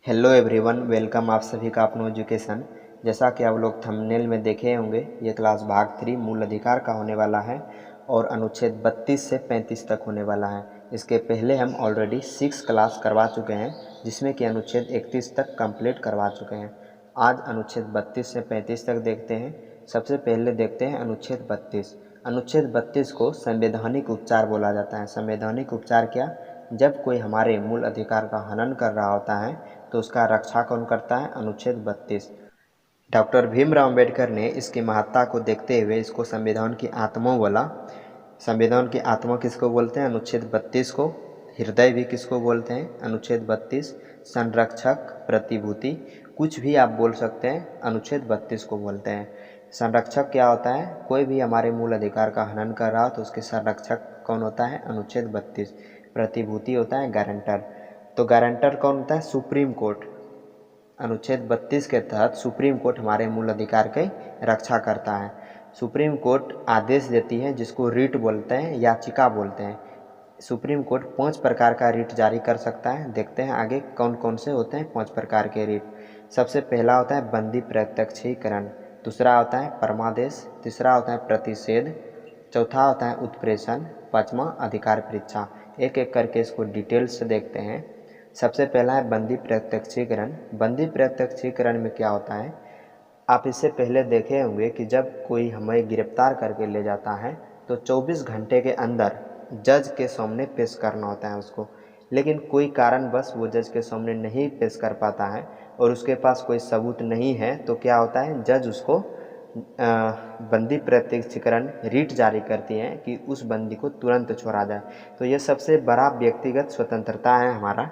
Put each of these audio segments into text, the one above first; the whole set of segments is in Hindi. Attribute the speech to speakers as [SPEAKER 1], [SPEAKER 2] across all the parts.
[SPEAKER 1] हेलो एवरीवन, वेलकम आप सभी का अपना एजुकेशन। जैसा कि आप लोग थंबनेल में देखे होंगे, ये क्लास भाग 3 मूल अधिकार का होने वाला है और अनुच्छेद 32 से 35 तक होने वाला है। इसके पहले हम ऑलरेडी 6 क्लास करवा चुके हैं, जिसमें कि अनुच्छेद 31 तक कंप्लीट करवा चुके हैं। आज अनुच्छेद 32 से 35 तक देखते हैं। सबसे पहले देखते हैं अनुच्छेद 32। अनुच्छेद 32 को संवैधानिक उपचार बोला जाता है। संवैधानिक उपचार क्या? जब कोई हमारे मूल अधिकार का हनन कर रहा होता है तो उसका रक्षा कौन करता है? अनुच्छेद 32। डॉक्टर भीमराव अंबेडकर ने इसकी महत्ता को देखते हुए इसको संविधान की आत्मा बोला। संविधान की आत्मा किसको बोलते हैं? अनुच्छेद 32 को। हृदय भी किसको बोलते हैं? अनुच्छेद 32। संरक्षक, प्रतिभूति, कुछ भी आप बोल सकते हैं, अनुच्छेद 32 को बोलते हैं। संरक्षक क्या होता है? कोई भी हमारे मूल अधिकार का हनन कर रहा हो तो उसके संरक्षक कौन होता है? अनुच्छेद 32। प्रतिभूति होता है गारंटर। तो गारंटर कौन होता है? Supreme court. अनुच्छेद 32 के तहत सुप्रीम कोर्ट हमारे मूल अधिकार की रक्षा करता है। सुप्रीम कोर्ट आदेश देती है, जिसको रिट बोलते हैं, याचिका बोलते हैं। सुप्रीम कोर्ट 5 प्रकार का रिट जारी कर सकता है। देखते हैं आगे कौन कौन से होते हैं 5 प्रकार के रिट। सबसे पहला होता है बंदी प्रत्यक्षीकरण, दूसरा होता है परमादेश, तीसरा होता है प्रतिषेध, चौथा होता है उत्प्रेषण, पाँचवा अधिकार परीक्षा। एक एक करके इसको डिटेल से देखते हैं। सबसे पहला है बंदी प्रत्यक्षीकरण। बंदी प्रत्यक्षीकरण में क्या होता है? आप इससे पहले देखे होंगे कि जब कोई हमें गिरफ्तार करके ले जाता है तो 24 घंटे के अंदर जज के सामने पेश करना होता है उसको। लेकिन कोई कारणवश वो जज के सामने नहीं पेश कर पाता है और उसके पास कोई सबूत नहीं है, तो क्या होता है? जज उसको बंदी प्रत्यक्षीकरण रिट जारी करती है कि उस बंदी को तुरंत छोड़ा जाए। तो ये सबसे बड़ा व्यक्तिगत स्वतंत्रता है हमारा,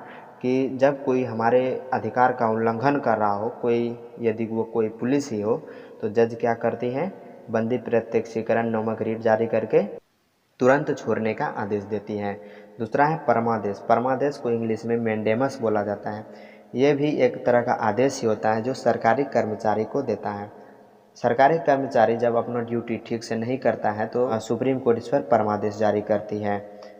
[SPEAKER 1] कि जब कोई हमारे अधिकार का उल्लंघन कर रहा हो, कोई यदि वो कोई पुलिस ही हो, तो जज क्या करती है? बंदी प्रत्यक्षीकरण नामक रिट जारी करके तुरंत छोड़ने का आदेश देती है। दूसरा है परमादेश। परमादेश को इंग्लिश में मैंडेमस बोला जाता है। ये भी एक तरह का आदेश ही होता है जो सरकारी कर्मचारी को देता है। सरकारी कर्मचारी जब अपना ड्यूटी ठीक से नहीं करता है तो सुप्रीम कोर्ट इस पर परमादेश जारी करती है।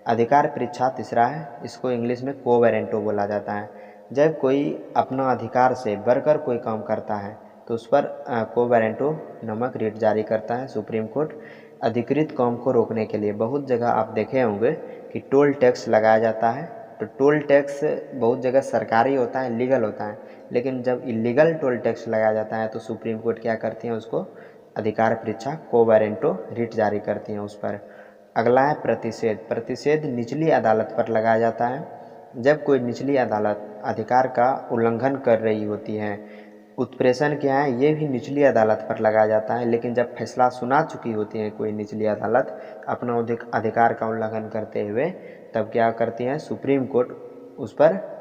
[SPEAKER 1] अधिकार परीक्षा तीसरा है, इसको इंग्लिश में को वारंटो बोला जाता है। जब कोई अपना अधिकार से बढ़कर कोई काम करता है तो उस पर को वारंटो नामक रिट जारी करता है सुप्रीम कोर्ट। अधिकृत काम को रोकने के लिए बहुत जगह आप देखे होंगे कि टोल टैक्स लगाया जाता है। तो टोल टैक्स बहुत जगह सरकारी होता है, लीगल होता है, लेकिन जब इलीगल टोल टैक्स लगाया जाता है तो सुप्रीम कोर्ट क्या करती है? उसको अधिकार परीक्षा को वारंटो रिट जारी करती हैं उस पर। अगला है प्रतिषेध। प्रतिषेध निचली अदालत पर लगाया जाता है। जब कोई निचली अदालत अधिकार का उल्लंघन कर रही होती है। उत्प्रेषण क्या है? ये भी निचली अदालत पर लगाया जाता है, लेकिन जब फैसला सुना चुकी होती है कोई निचली अदालत अपना अधिकार का उल्लंघन करते हुए, तब क्या करती है? सुप्रीम कोर्ट उस पर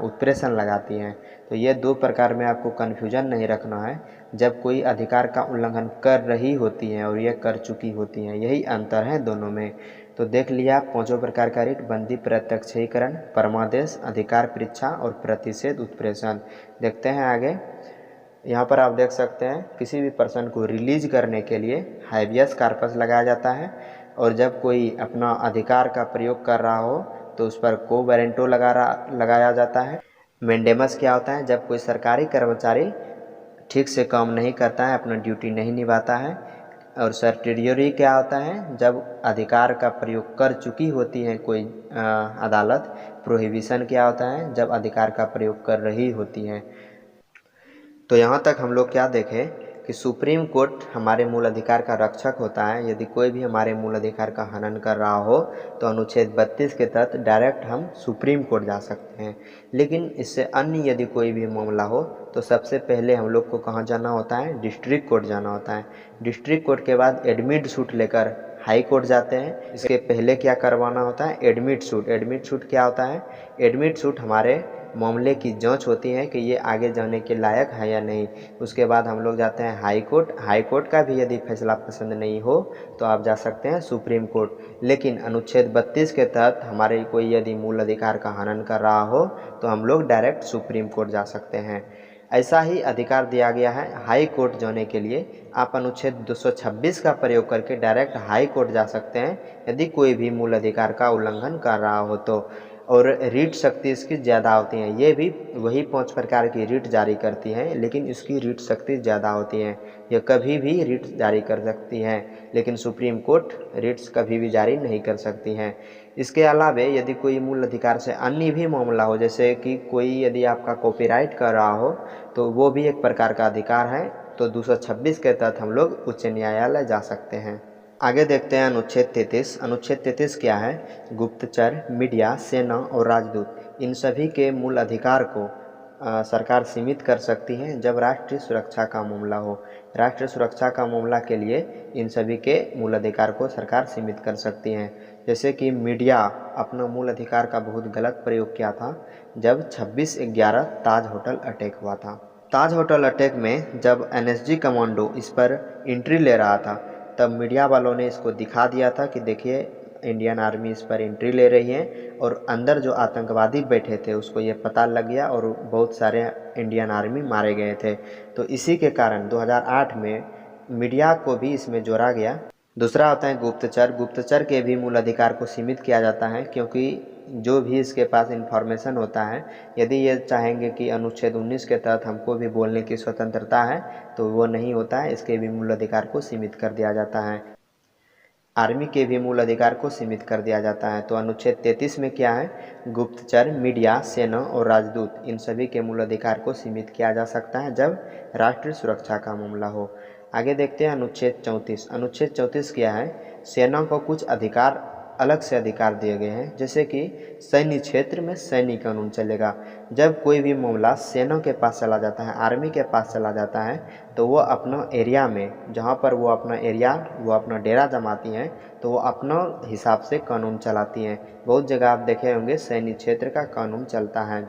[SPEAKER 1] उत्प्रेषण लगाती हैं। तो ये 2 प्रकार में आपको कन्फ्यूजन नहीं रखना है। जब कोई अधिकार का उल्लंघन कर रही होती है और ये कर चुकी होती हैं, यही अंतर है दोनों में। तो देख लिया 5 प्रकार का रिट: बंदी प्रत्यक्षीकरण, परमादेश, अधिकार परीक्षा और प्रतिषेध उत्प्रेषण। देखते हैं आगे। यहाँ पर आप देख सकते हैं किसी भी पर्सन को रिलीज करने के लिए हाइबियस कार्पस लगाया जाता है, और जब कोई अपना अधिकार का प्रयोग कर रहा हो तो उस पर को वारंटो लगाया जाता है। मेंडेमस क्या होता है? जब कोई सरकारी कर्मचारी ठीक से काम नहीं करता है, अपना ड्यूटी नहीं निभाता है। और सर्टिडियरी क्या होता है? जब अधिकार का प्रयोग कर चुकी होती है कोई अदालत। प्रोहिबिशन क्या होता है? जब अधिकार का प्रयोग कर रही होती है। तो यहाँ तक हम लोग क्या देखें कि सुप्रीम कोर्ट हमारे मूल अधिकार का रक्षक होता है। यदि कोई भी हमारे मूल अधिकार का हनन कर रहा हो तो अनुच्छेद 32 के तहत डायरेक्ट हम सुप्रीम कोर्ट जा सकते हैं। लेकिन इससे अन्य यदि कोई भी मामला हो तो सबसे पहले हम लोग को कहाँ जाना होता है? डिस्ट्रिक्ट कोर्ट जाना होता है। डिस्ट्रिक्ट कोर्ट के बाद एडमिट सूट लेकर हाई कोर्ट जाते हैं। इसके पहले क्या करवाना होता है? Admit suit. एडमिट सूट क्या होता है? एडमिट सूट हमारे मामले की जांच होती है कि ये आगे जाने के लायक है या नहीं। उसके बाद हम लोग जाते हैं हाई कोर्ट। हाई कोर्ट का भी यदि फैसला पसंद नहीं हो तो आप जा सकते हैं सुप्रीम कोर्ट। लेकिन अनुच्छेद 32 के तहत हमारे कोई यदि मूल अधिकार का हनन कर रहा हो तो हम लोग डायरेक्ट सुप्रीम कोर्ट जा सकते हैं। ऐसा ही अधिकार दिया गया है हाई कोर्ट जाने के लिए। आप अनुच्छेद 226 का प्रयोग करके डायरेक्ट हाई कोर्ट जा सकते हैं यदि कोई भी मूल अधिकार का उल्लंघन कर रहा हो तो। और रीट शक्ति इसकी ज़्यादा होती है। ये भी वही 5 प्रकार की रीट जारी करती हैं, लेकिन इसकी रीट शक्ति ज़्यादा होती है। ये कभी भी रीट जारी कर सकती हैं, लेकिन सुप्रीम कोर्ट रीट्स कभी भी जारी नहीं कर सकती हैं। इसके अलावा यदि कोई मूल अधिकार से अन्य भी मामला हो, जैसे कि कोई यदि आपका कॉपीराइट कर रहा हो, तो वो भी एक प्रकार का अधिकार है। तो 226 के तहत हम लोग उच्च न्यायालय जा सकते हैं। आगे देखते हैं अनुच्छेद 33। अनुच्छेद 33 क्या है? गुप्तचर, मीडिया, सेना और राजदूत, इन सभी के मूल अधिकार को सरकार सीमित कर सकती है जब राष्ट्रीय सुरक्षा का मामला हो। राष्ट्रीय सुरक्षा का मामला के लिए इन सभी के मूल अधिकार को सरकार सीमित कर सकती है। जैसे कि मीडिया अपना मूल अधिकार का बहुत गलत प्रयोग किया था जब 26/11 ताज होटल अटैक हुआ था। ताज होटल अटैक में जब NSG कमांडो इस पर एंट्री ले रहा था, तब मीडिया वालों ने इसको दिखा दिया था कि देखिए इंडियन आर्मी इस पर एंट्री ले रही है, और अंदर जो आतंकवादी बैठे थे उसको ये पता लग गया और बहुत सारे इंडियन आर्मी मारे गए थे। तो इसी के कारण 2008 में मीडिया को भी इसमें जोड़ा गया। दूसरा होता है गुप्तचर। गुप्तचर के भी मूल अधिकार को सीमित किया जाता है, क्योंकि जो भी इसके पास इंफॉर्मेशन होता है, यदि ये चाहेंगे कि अनुच्छेद 19 के तहत हमको भी बोलने की स्वतंत्रता है, तो वो नहीं होता है। इसके भी मूल अधिकार को सीमित कर दिया जाता है। आर्मी के भी मूल अधिकार को सीमित कर दिया जाता है। तो अनुच्छेद 33 में क्या है? गुप्तचर, मीडिया, सेना और राजदूत, इन सभी के मूल अधिकार को सीमित किया जा सकता है जब राष्ट्रीय सुरक्षा का मामला हो। आगे देखते हैं अनुच्छेद 34। अनुच्छेद 34 क्या है? सेना को कुछ अधिकार, अलग से अधिकार दिए गए हैं, जैसे कि सैन्य क्षेत्र में सैन्य कानून चलेगा। जब कोई भी मामला सेना के पास चला जाता है, आर्मी के पास चला जाता है, तो वो अपना एरिया में, जहाँ पर वो अपना डेरा जमाती हैं, तो वो अपना हिसाब से कानून चलाती हैं। बहुत जगह आप देखे होंगे सैन्य क्षेत्र का कानून चलता है।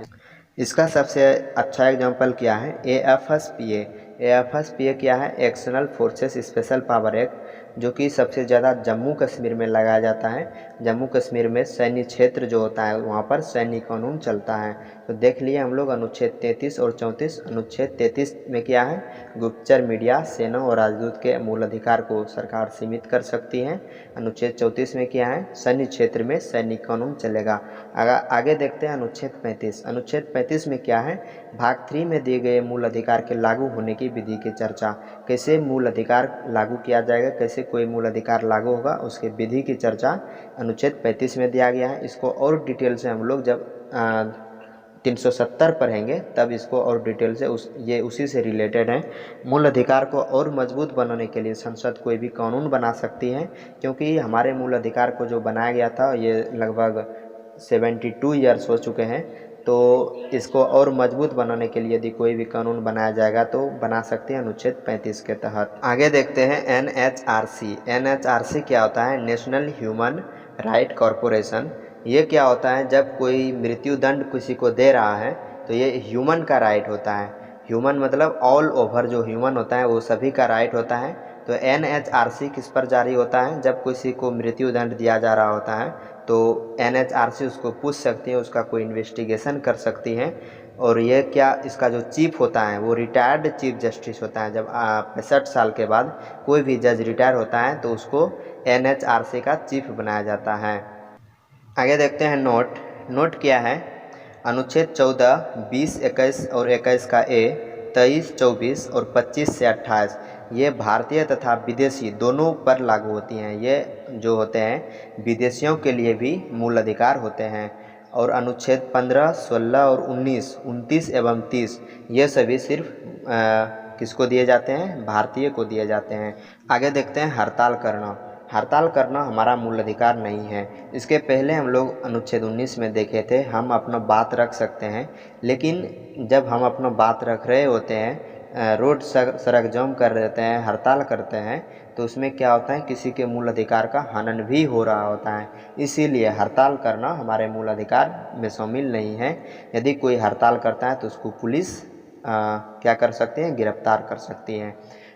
[SPEAKER 1] इसका सबसे अच्छा एग्जांपल क्या है? AFSPA। AFSPA क्या है? External forces special power act, जो कि सबसे ज़्यादा जम्मू कश्मीर में लगाया जाता है। जम्मू कश्मीर में सैन्य क्षेत्र जो होता है वहाँ पर सैन्य कानून चलता है। तो देख लिए हम लोग अनुच्छेद 33 और 34। अनुच्छेद 33 में क्या है? गुप्तचर, मीडिया, सेना और राजदूत के मूल अधिकार को सरकार सीमित कर सकती है। अनुच्छेद 34 में क्या है? सैन्य क्षेत्र में सैन्य कानून चलेगा। आगे देखते हैं अनुच्छेद 35। अनुच्छेद 35 में क्या है? भाग 3 में दिए गए मूल अधिकार के लागू होने की विधि की चर्चा। कैसे मूल अधिकार लागू किया जाएगा, कैसे कोई मूल अधिकार लागू होगा, उसके विधि की चर्चा अनुच्छेद 35 में दिया गया है। इसको और डिटेल से हम लोग जब 370 पढ़ेंगे तब इसको और डिटेल से ये उसी से रिलेटेड है। मूल अधिकार को और मजबूत बनाने के लिए संसद कोई भी कानून बना सकती है, क्योंकि हमारे मूल अधिकार को जो बनाया गया था ये लगभग 72 ईयर्स हो चुके हैं। तो इसको और मजबूत बनाने के लिए यदि कोई भी कानून बनाया जाएगा तो बना सकते हैं अनुच्छेद 35 के तहत। आगे देखते हैं NHRC। NHRC क्या होता है? National human right corporation. ये क्या होता है? जब कोई मृत्यु दंड किसी को दे रहा है तो ये ह्यूमन का राइट होता है। ह्यूमन मतलब ऑल ओवर जो ह्यूमन होता है वो सभी का राइट होता है। तो NHRC किस पर जारी होता है? जब किसी को मृत्यु दंड दिया जा रहा होता है तो NHRC उसको पूछ सकती है, उसका कोई इन्वेस्टिगेशन कर सकती है। और ये क्या, इसका जो चीफ होता है वो रिटायर्ड चीफ जस्टिस होता है। जब 65 साल के बाद कोई भी जज रिटायर होता है तो उसको NHRC का चीफ बनाया जाता है। आगे देखते हैं नोट। नोट क्या है? अनुच्छेद 14, 20, 21 और 21 का A, 23, 24 और 25 से 28 ये भारतीय तथा विदेशी दोनों पर लागू होती हैं। ये जो होते हैं विदेशियों के लिए भी मूल अधिकार होते हैं। और अनुच्छेद 15, 16 और 19, 29 एवं 30 ये सभी सिर्फ किसको दिए जाते हैं? भारतीय को दिए जाते हैं। आगे देखते हैं हड़ताल करना। हड़ताल करना हमारा मूल अधिकार नहीं है। इसके पहले हम लोग अनुच्छेद 19 में देखे थे हम अपना बात रख सकते हैं, लेकिन जब हम अपना बात रख रहे होते हैं, रोड सड़क जाम कर देते हैं, हड़ताल करते हैं, तो उसमें क्या होता है? किसी के मूल अधिकार का हनन भी हो रहा होता है। इसीलिए हड़ताल करना हमारे मूल अधिकार में शामिल नहीं है। यदि कोई हड़ताल करता है तो उसको पुलिस क्या कर सकती है? गिरफ्तार कर सकती है।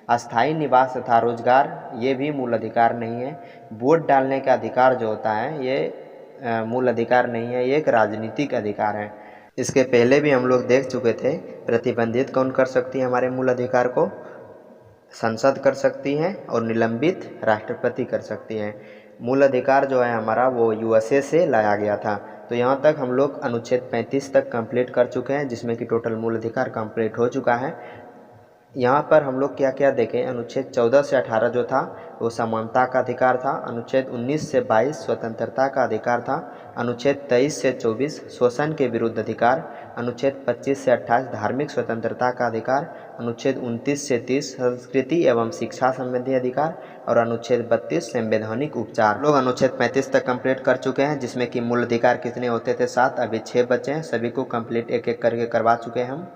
[SPEAKER 1] अस्थायी निवास तथा रोजगार ये भी मूल अधिकार नहीं है। वोट डालने का अधिकार जो होता है ये मूल अधिकार नहीं है, ये एक राजनीतिक अधिकार है। इसके पहले भी हम लोग देख चुके थे। प्रतिबंधित कौन कर सकती है हमारे मूल अधिकार को? संसद कर सकती है, और निलंबित राष्ट्रपति कर सकती है। मूल अधिकार जो है हमारा वो USA से लाया गया था। तो यहाँ तक हम लोग अनुच्छेद 35 तक कंप्लीट कर चुके हैं, जिसमें कि टोटल मूल अधिकार कंप्लीट हो चुका है। यहाँ पर हम लोग क्या क्या देखें, अनुच्छेद 14 से 18 जो था वो समानता का अधिकार था, अनुच्छेद 19 से 22 स्वतंत्रता का अधिकार था, अनुच्छेद 23 से 24 शोषण के विरुद्ध अधिकार, अनुच्छेद 25 से 28 धार्मिक स्वतंत्रता का अधिकार, अनुच्छेद 29 से 30 संस्कृति एवं शिक्षा संबंधी अधिकार और अनुच्छेद 32 संवैधानिक उपचार। लोग अनुच्छेद 35 तक कंप्लीट कर चुके हैं, जिसमें कि मूल अधिकार कितने होते थे 7, अभी 6 बचे हैं, सभी को कंप्लीट एक एक करके करवा चुके हैं हम।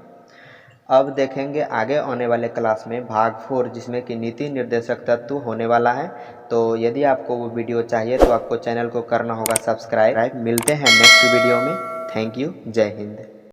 [SPEAKER 1] अब देखेंगे आगे आने वाले क्लास में भाग 4, जिसमें कि नीति निर्देशक तत्व होने वाला है। तो यदि आपको वो वीडियो चाहिए तो आपको चैनल को करना होगा सब्सक्राइब। मिलते हैं नेक्स्ट वीडियो में। Thank you. जय हिंद।